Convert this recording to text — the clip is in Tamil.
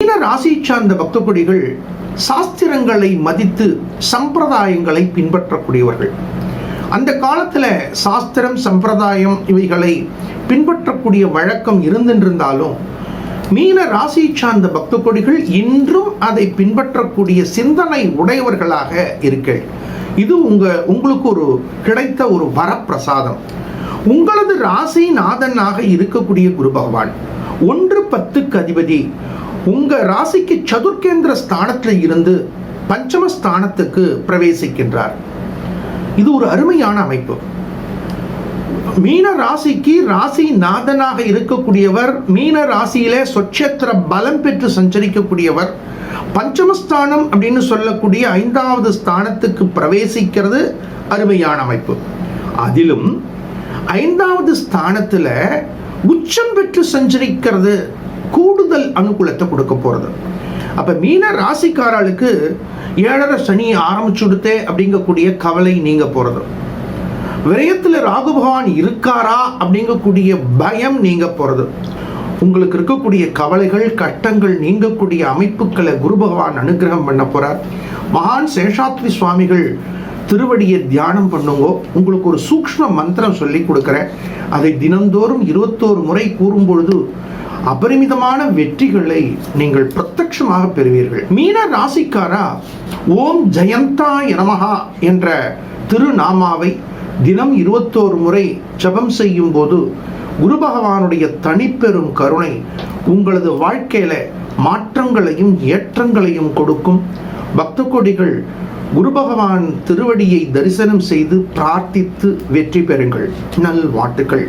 மீன ராசி சார்ந்த பக்த கொடிகள் சாஸ்திரங்களை மதித்து சம்பிரதாயங்களை பின்பற்றக்கூடியவர்கள். அந்த காலத்தில் சாஸ்திரம் சம்பிரதாயம் இவைகளை பின்பற்றக்கூடிய வழக்கம் இருந்திருந்தாலும் மீன ராசி சார்ந்த பக்த கொடிகள் இன்றும் அதை பின்பற்றக்கூடிய சிந்தனை உடையவர்களாக இருக்க, இது உங்களுக்கு ஒரு கிடைத்த ஒரு வரப்பிரசாதம். உங்களது ராசி நாதனாக இருக்கக்கூடிய குரு பகவான் 1-10 அதிபதி உங்க ராசிக்கு சதுர்கேந்திர ஸ்தானத்தில் இருந்து பஞ்சம ஸ்தானத்துக்கு பிரவேசிக்கின்றார். இது ஒரு அருமையான அமைப்பு. மீன ராசிக்கு ராசி நாதனாக இருக்கக்கூடியவர், மீன ராசியில சொச்சேத்திர பலம் பெற்று சஞ்சரிக்கக்கூடியவர். பஞ்சமஸ்தானம் அப்படின்னு சொல்லக்கூடிய 5வது ஸ்தானத்துக்கு பிரவேசிக்கிறது அருமையான அமைப்பு. அதிலும் 5வது ஸ்தானத்துல உச்சம் பெற்று சஞ்சரிக்கிறது கூடுதல் அனுகூலத்தை கொடுக்க போறது. அப்ப மீன ராசிக்காரர்களுக்கு 7.5 சனி ஆரம்பிச்சுடுத்தே அப்படிங்கக்கூடிய கவலை நீங்க போறது, விரயத்தில் ராகு பகவான் இருக்காரா அப்படிங்கக்கூடிய பயம் நீங்க போறது, உங்களுக்கு இருக்கக்கூடிய கவலைகள் கட்டங்கள் நீங்கக்கூடிய அமைப்புகளை குரு பகவான் அனுகிரகம் பண்ண போறார். மகான் சேஷாத்ரி சுவாமிகள் திருவடியை தியானம் பண்ணுங்க. உங்களுக்கு ஒரு சூக்ஷ்ம மந்திரம் சொல்லி கொடுக்கிறேன். அதை தினந்தோறும் 21 முறை கூறும் பொழுது அபரிமிதமான வெற்றிகளை நீங்கள் பிரத்யட்சமாக பெறுவீர்கள். மீன ராசிக்காரா ஓம் ஜெயந்தாய நமஹா என்ற திருநாமாவை தினம் 21 முறை ஜபம் செய்யும் போது குரு பகவானுடைய தனிப்பெரும் கருணை உங்களது வாழ்க்கையில மாற்றங்களையும் ஏற்றங்களையும் கொடுக்கும். பக்த கொடிகள் குரு பகவான் திருவடியை தரிசனம் செய்து பிரார்த்தித்து வெற்றி பெறுங்கள். நல்வாழ்த்துக்கள்.